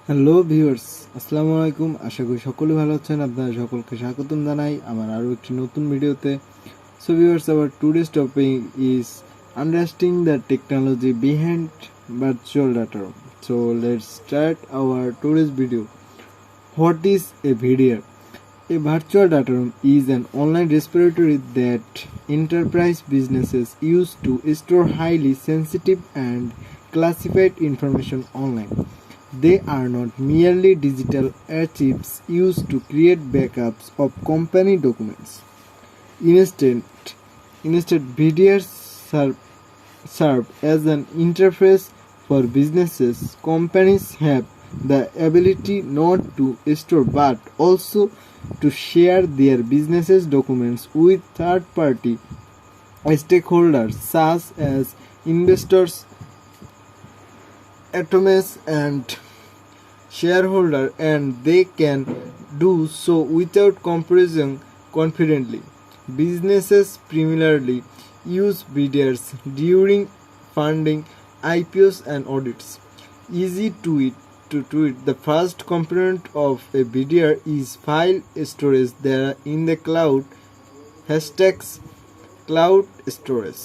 Hello viewers, আসসালামু আলাইকুম। আশা করি সকলে ভালো আছেন। আপনারা সকলকে স্বাগতম জানাই আমার আরও একটি নতুন ভিডিওতে। So viewers, hour today's topic is understanding the technology behind virtual data room. So let's start our today's video. What is a VDR? A virtual data room is an online repository that enterprise businesses use to store highly sensitive and classified information online. They are not merely digital archives used to create backups of company documents. Instead, VDRs serve as an interface for businesses. Companies have the ability not to store but also to share their businesses documents with third-party stakeholders such as investors, atoms, and shareholder, and they can do so without compromising confidently. Businesses primarily use VDRs during funding, IPOs, and audits. Easy to it. The first component of a VDR is file storage there in the cloud. Hashtags cloud storage.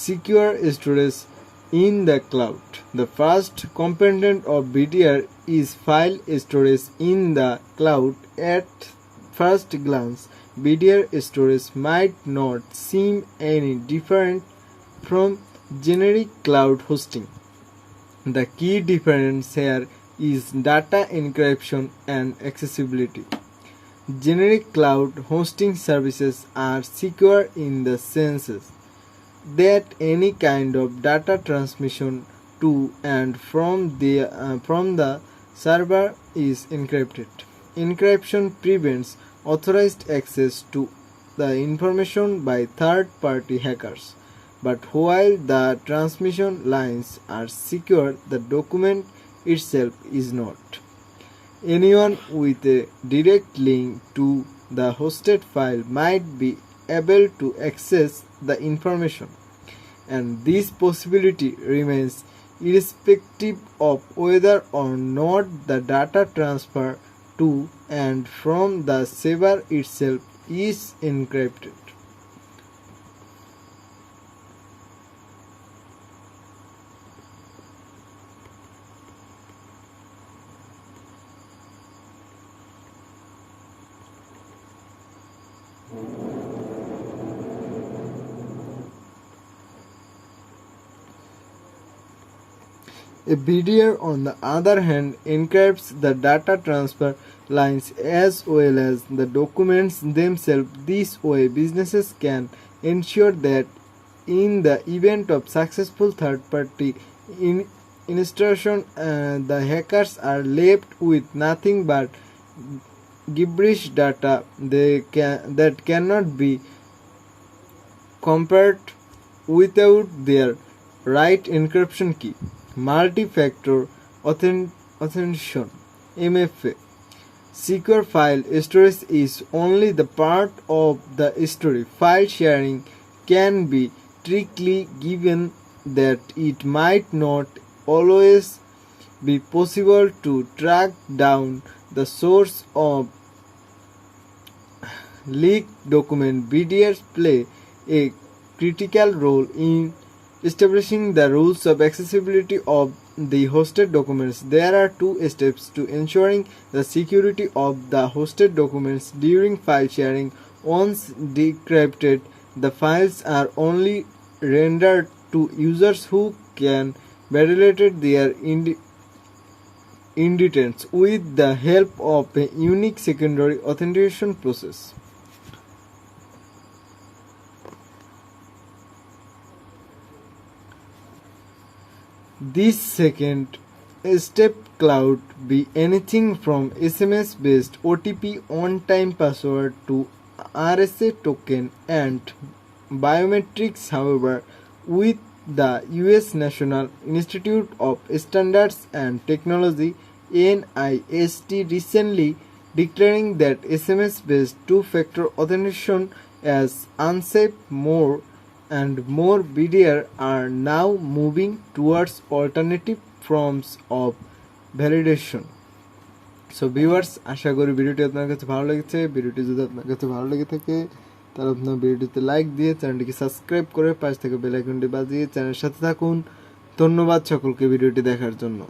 Secure storage in the cloud. The first component of VDR is file storage in the cloud. At first glance, VDR storage might not seem any different from generic cloud hosting. The key difference here is data encryption and accessibility. Generic cloud hosting services are secure in the senses that any kind of data transmission to and from the server is encrypted. Encryption prevents authorized access to the information by third-party hackers. But while the transmission lines are secure, the document itself is not. Anyone with a direct link to the hosted file might be able to access the information, and this possibility remains irrespective of whether or not the data transfer to and from the server itself is encrypted. A VDR, on the other hand, encrypts the data transfer lines as well as the documents themselves. This way, businesses can ensure that in the event of successful third-party installation, the hackers are left with nothing but gibberish data that cannot be compared without their right encryption key. Multi-factor authentication (MFA). Secure file storage is only the part of the story. File sharing can be tricky given that it might not always be possible to track down the source of leaked document. VDRs play a critical role in establishing the rules of accessibility of the hosted documents. There are two steps to ensuring the security of the hosted documents during file sharing. Once decrypted, the files are only rendered to users who can validate their intents with the help of a unique secondary authentication process. This second step cloud be anything from SMS based OTP on time password to RSA token and biometrics. However, with the US National Institute of Standards and Technology NIST recently declaring that SMS based two factor authentication as unsafe, more and more BDR are now moving towards alternative forms of validation. So viewers, আশা করি ভিডিওটি আপনার কাছে ভালো লেগেছে। ভিডিওটি যদি আপনার কাছে ভালো লেগে থাকে তাহলে আপনার ভিডিওটিতে লাইক দিয়ে চ্যানেলটিকে সাবস্ক্রাইব করে পাশ থেকে বেল আইকনটি বাজিয়ে চ্যানেলের সাথে থাকুন। ধন্যবাদ সকলকে ভিডিওটি দেখার জন্য।